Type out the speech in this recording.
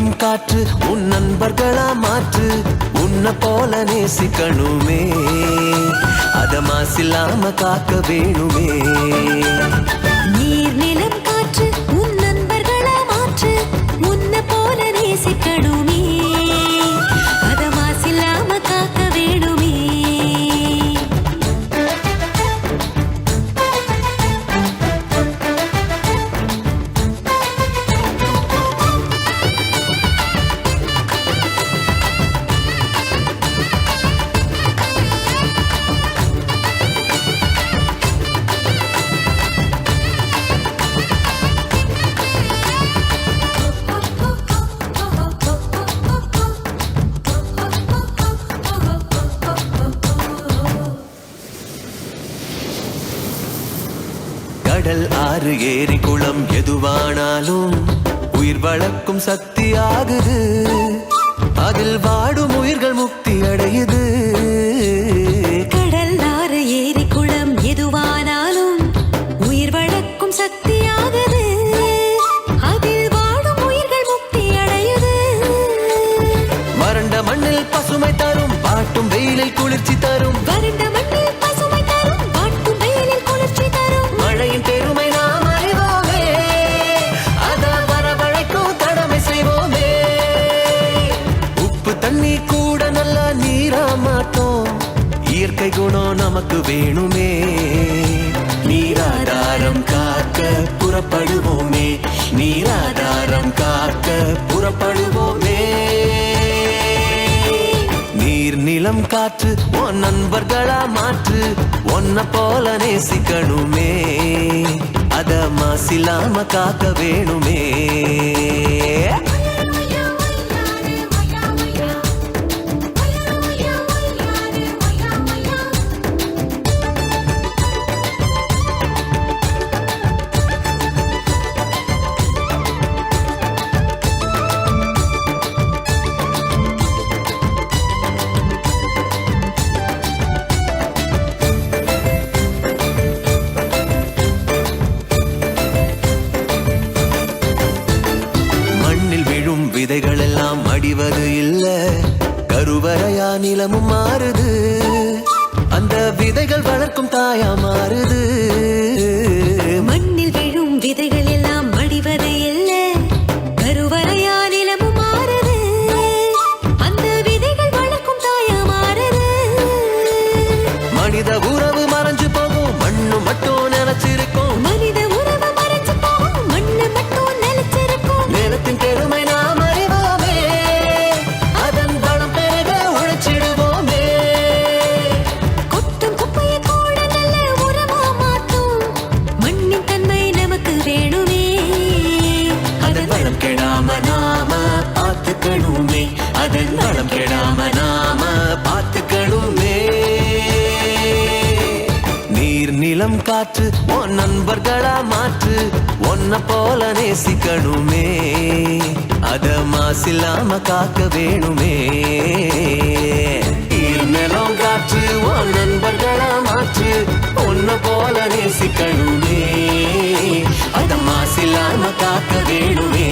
நீளம் காற்று உன் நண்பர்களா மாற்று உன்னை போல நேசிக்கணுமே அத மாசில்லாம காக்க வேணுமே நீர் நிலம் காற்று உன் நண்பர்களா மாற்று உன்னை போல நேசிக்கணுமே அத மாசில்லாம காக்க வேணுமே கடல் ஆறு ஏரி குளம் எதுவானாலும் உயிர் வளர்க்கும் சக்தி ஆகுது அதில் வாடும் உயிர்கள் முக்தி அடையுது கடல் ஆறு ஏரி குளம் எதுவானாலும் உயிர் வளர்க்கும் சக்தி ஆகுது அதில் வாடும் உயிர்கள் முக்தி அடையுது வறண்ட மண்ணில் பசுமை தரும் பாட்டும் வெயிலில் குளிர்ச்சி தரும் வறண்ட மண்ணில் பசுமை தரும் வாட்டும் வெயிலில் குளிர்ச்சி தரும் மழையின் பெருமை நாம் அறிவோமே அத வரவழைக்கும் கடமை செய்வோமே உப்பு தண்ணி கூட நல்ல நீரா மாட்டோம் இயற்கை குணம் நமக்கு வேணுமே நீராதாரம் காக்க புறப்படுவோமே நீராதாரம் காக்க புறப்படுவோமே நீர் நிலம் காற்று உன் நண்பர்களா மாற்று உன்னை போல நேசிக்கணுமே அத மாசில்லாம காக்க வேணுமே விதைகள் எல்லாம் அடிவது இல்ல கருவறையா நிலமும் மாறுது அந்த விதைகள் வளர்க்கும் தாயா மாறுது மண்ணில் விழும் விதைகள் எல்லாம் அடிவது இல்ல கருவறையா நிலமும் மாறுது அந்த விதைகள் வளர்க்கும் தாயா மாறுது மனித உறவு மறைஞ்சு போகும் மண்ணு மட்டும் நினைச்சிருக்கும் மனித உறவு மறைஞ்சு போகும் மண்ணு மட்டும் நினைச்சிருக்கும் நிலத்தின் பெருமை நாம் அதன் வளம் கெடாம நாம பார்த்துக்கணுமே நீர் நிலம் காற்று உன் நண்பர்களா மாற்று உன்னை போல நேசிக்கணுமே அத மாசில்லாம காக்க வேணுமே நீர் நிலம் காற்று உன் நண்பர்களா மாற்று உன்னை போல நேசிக்கணுமே அத மாசில்லாம காக்க வேணுமே